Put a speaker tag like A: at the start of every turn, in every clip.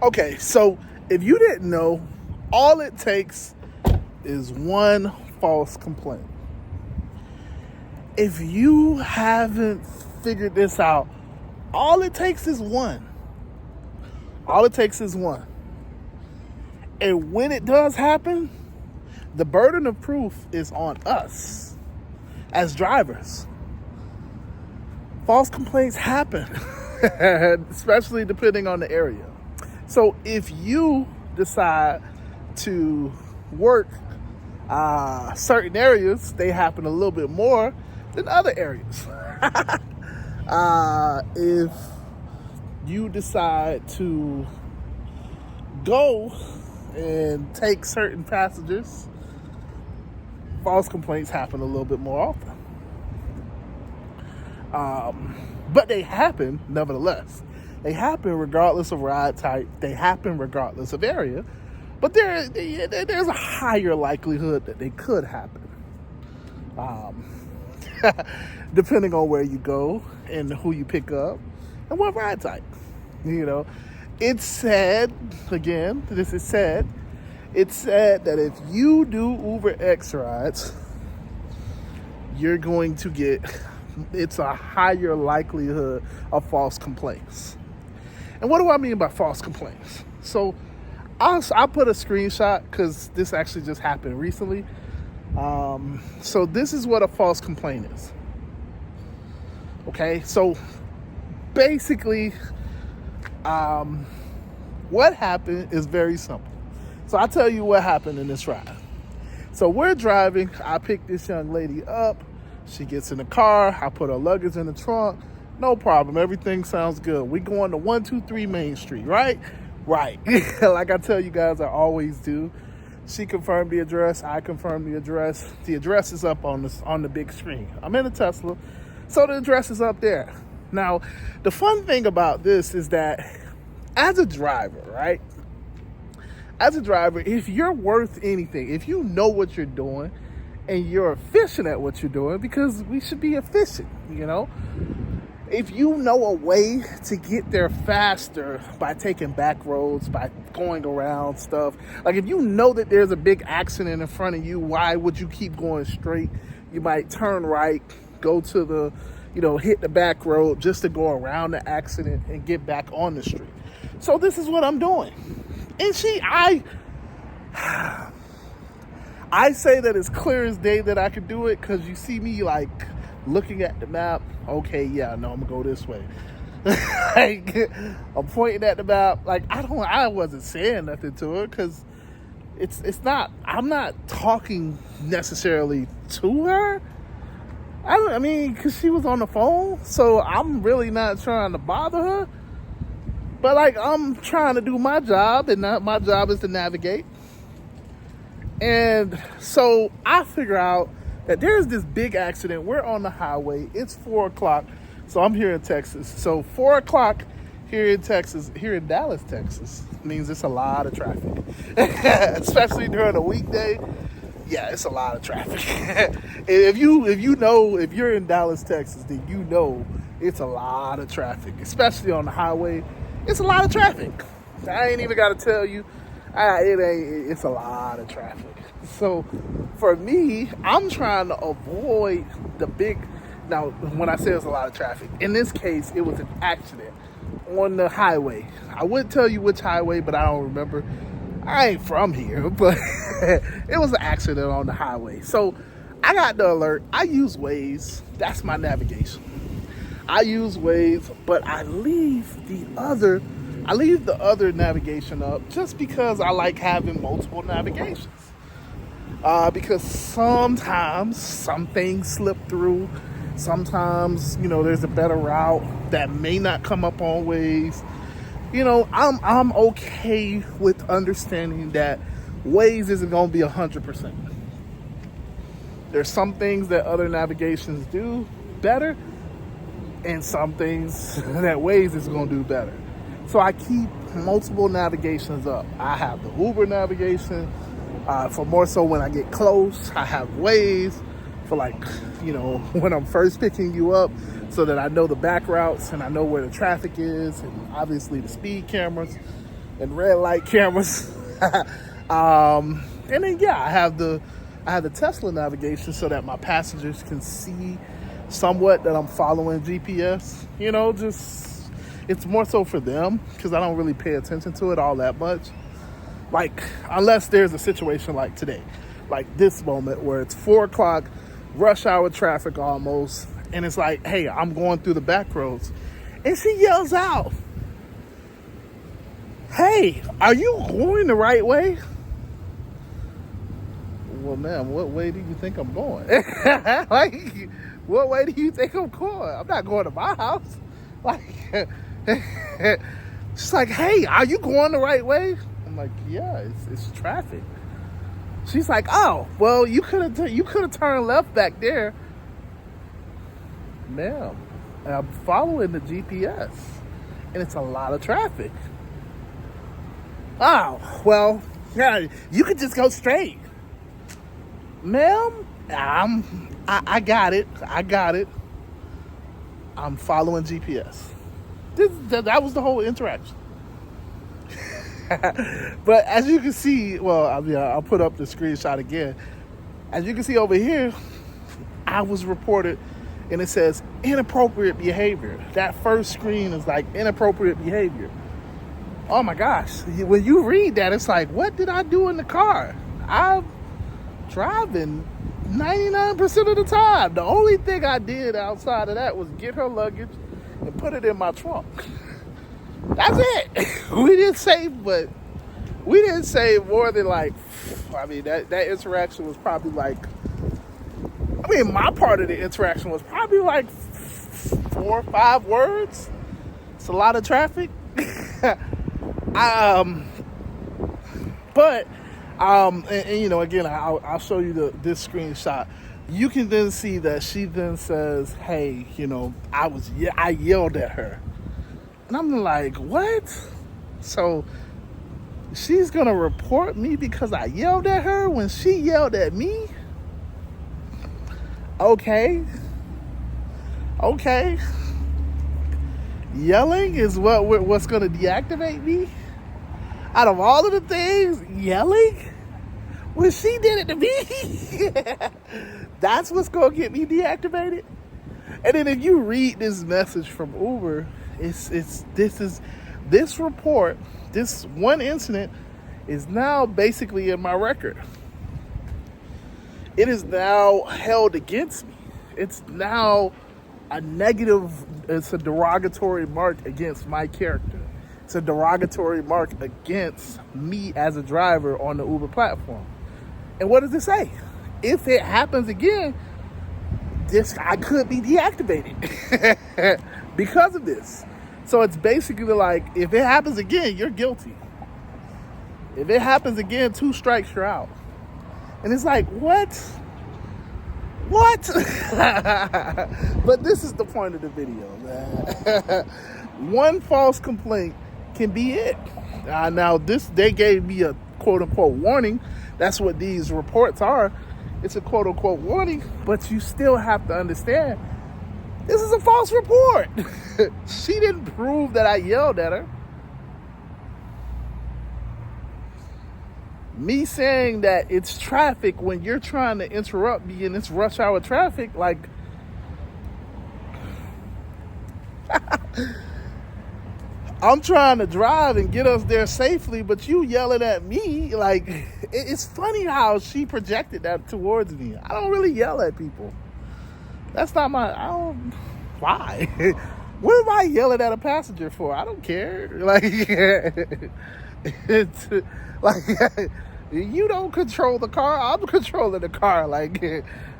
A: Okay, so if you didn't know, all it takes is one false complaint. If you haven't figured this out, all it takes is one. All it takes is one. And when it does happen, the burden of proof is on us as drivers. False complaints happen, especially depending on the area. So if you decide to work certain areas, they happen a little bit more than other areas. If you decide to go and take certain passengers, false complaints happen a little bit more often. But they happen nevertheless. They happen regardless of ride type. They happen regardless of area. But there's a higher likelihood that they could happen. Depending on where you go and who you pick up and what ride type. You know, it's said, again, this is said, it's said that if you do Uber X rides, you're going to get, it's a higher likelihood of false complaints. And what do I mean by false complaints? So I'll put a screenshot because this actually just happened recently. So this is what a false complaint is. Okay, so basically, what happened is very simple. So I'll tell you what happened in this ride. So we're driving. I pick this young lady up. She gets in the car. I put her luggage in the trunk. No problem. Everything sounds good. We going to 123 Main Street, right? Right. Like I tell you guys, I always do. She confirmed the address. I confirmed the address. The address is up on the big screen. I'm in a Tesla, so the address is up there. Now, the fun thing about this is that as a driver, right? As a driver, if you're worth anything, if you know what you're doing and you're efficient at what you're doing, because we should be efficient, you know? If you know a way to get there faster by taking back roads, by going around stuff, like if you know that there's a big accident in front of you, why would you keep going straight? You might turn right, go to the, hit the back road just to go around the accident and get back on the street. So this is what I'm doing. And I say that it's clear as day that I could do it because you see me like looking at the map. Okay, yeah, no, I'm gonna go this way. Like I'm pointing at the map. Like I wasn't saying nothing to her because I'm not talking necessarily to her. I mean, because she was on the phone, so I'm really not trying to bother her. But like I'm trying to do my job, and my job is to navigate. And so I figure out that there's this big accident. We're on the highway. It's 4:00. So I'm here in Texas. So 4:00 here in Texas, here in Dallas, Texas, means it's a lot of traffic. Especially during a weekday. Yeah, it's a lot of traffic. If you're in Dallas, Texas, then you know it's a lot of traffic, especially on the highway. It's a lot of traffic. I ain't even got to tell you. It's a lot of traffic. So for me, I'm trying to avoid the big. Now, when I say it's a lot of traffic, in this case, it was an accident on the highway. I would tell you which highway, but I don't remember. I ain't from here, but it was an accident on the highway. So I got the alert. I use Waze. That's my navigation. I use Waze, but I leave the other navigation up just because I like having multiple navigations. Because sometimes some things slip through. Sometimes, there's a better route that may not come up on Waze. I'm okay with understanding that Waze isn't going to be 100%. There's some things that other navigations do better, and some things that Waze is going to do better. So I keep multiple navigations up. I have the Uber navigation for more so when I get close. I have Waze for when I'm first picking you up, so that I know the back routes and I know where the traffic is, and obviously the speed cameras. and red light cameras. And then yeah, I have the Tesla navigation so that my passengers can see somewhat that I'm following GPS. You know, just it's more so for them because I don't really pay attention to it all that much. Like unless there's a situation like today, like this moment where it's 4 o'clock, rush hour traffic almost, and it's like, hey, I'm going through the back roads, and she yells out, "Hey, are you going the right way?" Well, ma'am, what way do you think I'm going? Like, what way do you think I'm going? I'm not going to my house. Like, she's like, "Hey, are you going the right way?" I'm like, "Yeah, it's traffic." She's like, "Oh, well, you could have turned left back there." Ma'am, I'm following the GPS, and it's a lot of traffic. "Oh, well, yeah, you could just go straight." "Ma'am, I got it. I'm following GPS." That was the whole interaction. But as you can see, well, I'll put up the screenshot again. As you can see over here, I was reported, and it says inappropriate behavior. That first screen is like inappropriate behavior. Oh my gosh. When you read that, it's like, what did I do in the car? I'm driving 99% of the time. The only thing I did outside of that was get her luggage and put it in my trunk. That's it. We didn't save more than like, I mean, that interaction was probably like, my part of the interaction was probably like 4 or 5 words. It's a lot of traffic. But you know, again, I'll show you this screenshot. You can then see that she then says, "Hey, you know, I yelled at her," and I'm like, "What?" So she's gonna report me because I yelled at her when she yelled at me? Okay. Yelling is what's gonna deactivate me? Out of all of the things, yelling? When she did it to me, that's what's gonna get me deactivated? And then if you read this message from Uber, this report, this one incident is now basically in my record. It is now held against me. It's now it's a derogatory mark against my character. It's a derogatory mark against me as a driver on the Uber platform. And what does it say? If it happens again, I could be deactivated because of this. So it's basically like, if it happens again, you're guilty. If it happens again, 2 strikes, you're out. And it's like, what? But this is the point of the video, man. One false complaint can be it. Now, they gave me a quote-unquote warning. That's what these reports are. It's a quote-unquote warning, but you still have to understand, this is a false report. She didn't prove that I yelled at her. Me saying that it's traffic when you're trying to interrupt me in this rush hour traffic, like, I'm trying to drive and get us there safely, but you yelling at me, like, it's funny how she projected that towards me. I don't really yell at people. That's not why? What am I yelling at a passenger for? I don't care. Like, it's like, you don't control the car, I'm controlling the car. Like,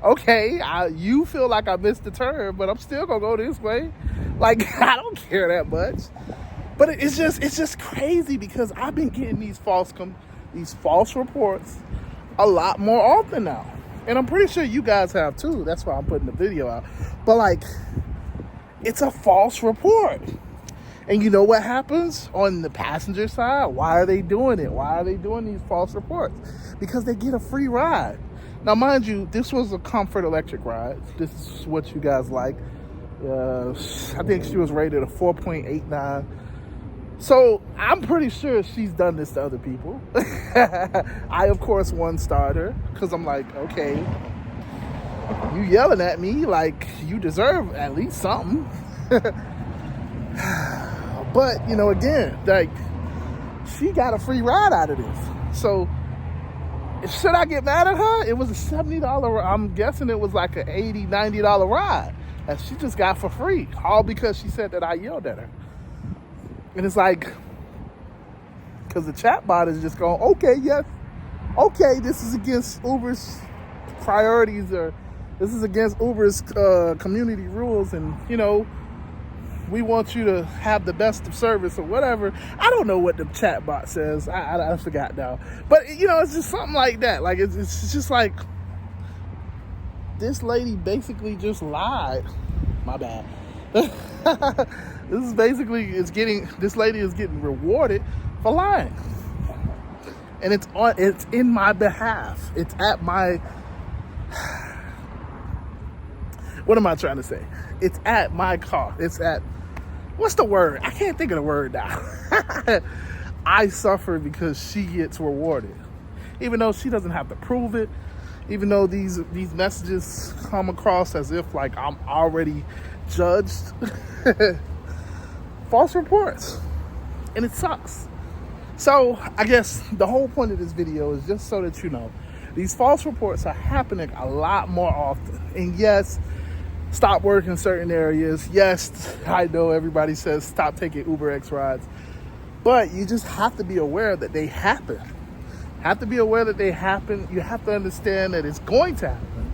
A: okay, you feel like I missed the turn, but I'm still gonna go this way. Like, I don't care that much. But it's just crazy because I've been getting these false reports a lot more often now. And I'm pretty sure you guys have too. That's why I'm putting the video out. But like, it's a false report. And you know what happens on the passenger side? Why are they doing it? Why are they doing these false reports? Because they get a free ride. Now, mind you, this was a Comfort Electric ride. This is what you guys like. I think she was rated a 4.89. So I'm pretty sure she's done this to other people. I, of course, one-starred her because I'm like, okay, you yelling at me like you deserve at least something. But, you know, again, like, she got a free ride out of this. So should I get mad at her? It was a $70, I'm guessing it was like an $80, $90 ride that she just got for free, all because she said that I yelled at her. And it's like, because the chatbot is just going, okay, yes, okay, this is against Uber's priorities, or this is against Uber's community rules, and, you know, we want you to have the best of service or whatever. I don't know what the chatbot says. I forgot now. But, you know, it's just something like that. Like, it's just like, this lady basically just lied. My bad. This is basically, this lady is getting rewarded for lying. And it's in my behalf. It's at my, what am I trying to say? It's at my cost. It's at, what's the word? I can't think of the word now. I suffer because she gets rewarded. Even though she doesn't have to prove it, even though these messages come across as if like I'm already judged. False reports. And it sucks. So I guess the whole point of this video is just so that you know, these false reports are happening a lot more often. And yes, stop working in certain areas. Yes, I know everybody says stop taking Uber X rides, but you just have to be aware that they happen. Have to be aware that they happen. You have to understand that it's going to happen.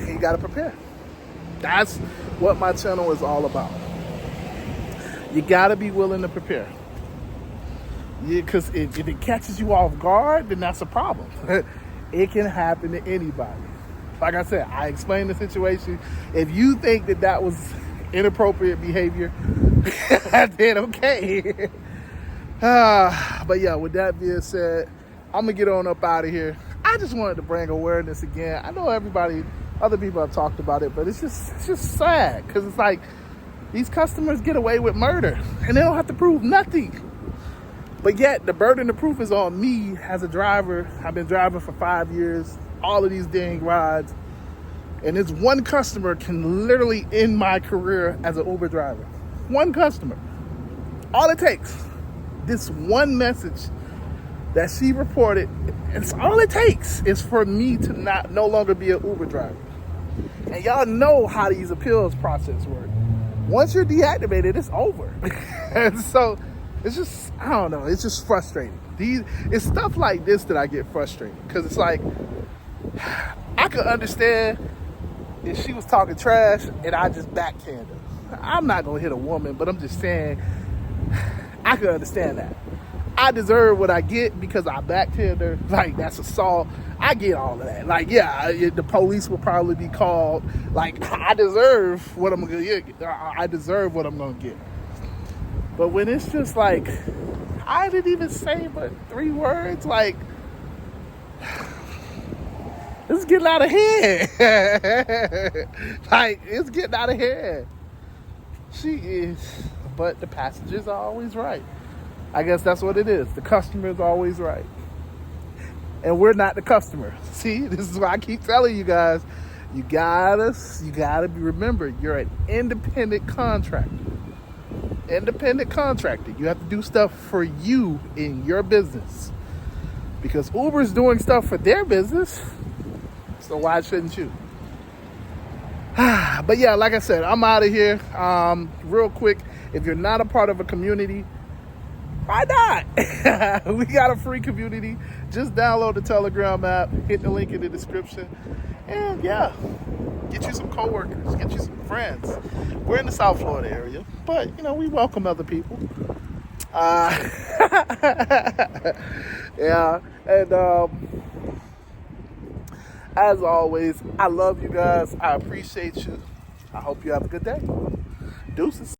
A: You got to prepare. That's what my channel is all about. You got to be willing to prepare. Yeah, because if it catches you off guard, then that's a problem. It can happen to anybody. Like I said, I explained the situation. If you think that that was inappropriate behavior, then okay. But yeah, with that being said, I'm going to get on up out of here. I just wanted to bring awareness again. I know other people have talked about it, but it's just sad because it's like these customers get away with murder and they don't have to prove nothing. But yet the burden of proof is on me as a driver. I've been driving for 5 years, all of these dang rides. And this one customer can literally end my career as an Uber driver. One customer. All it takes, this one message that she reported, it's all it takes is for me to no longer be an Uber driver. And y'all know how these appeals process work. Once you're deactivated, it's over. And so it's just, I don't know, it's just frustrating. It's stuff like this that I get frustrated, because it's like, I could understand if she was talking trash and I just backhand her. I'm not gonna hit a woman, but I'm just saying, I could understand that. I deserve what I get because I backhand her. Like, that's assault. I get all of that. Like, yeah, the police will probably be called. Like, I deserve what I'm gonna get. I deserve what I'm gonna get. But when it's just like, I didn't even say but 3 words, like, it's getting out of hand. Like, it's getting out of hand. She is, but the passengers are always right. I guess that's what it is. The customer is always right. And we're not the customer. See, this is why I keep telling you guys, you gotta remember, you're an independent contractor. Independent contractor. You have to do stuff for you in your business. Because Uber's doing stuff for their business, so why shouldn't you? But yeah, like I said, I'm out of here. Real quick, if you're not a part of a community, why not? We got a free community. Just download the Telegram app, hit the link in the description, and yeah, get you some coworkers, get you some friends. We're in the South Florida area, but you know, we welcome other people. Yeah, and as always, I love you guys. I appreciate you. I hope you have a good day. Deuces.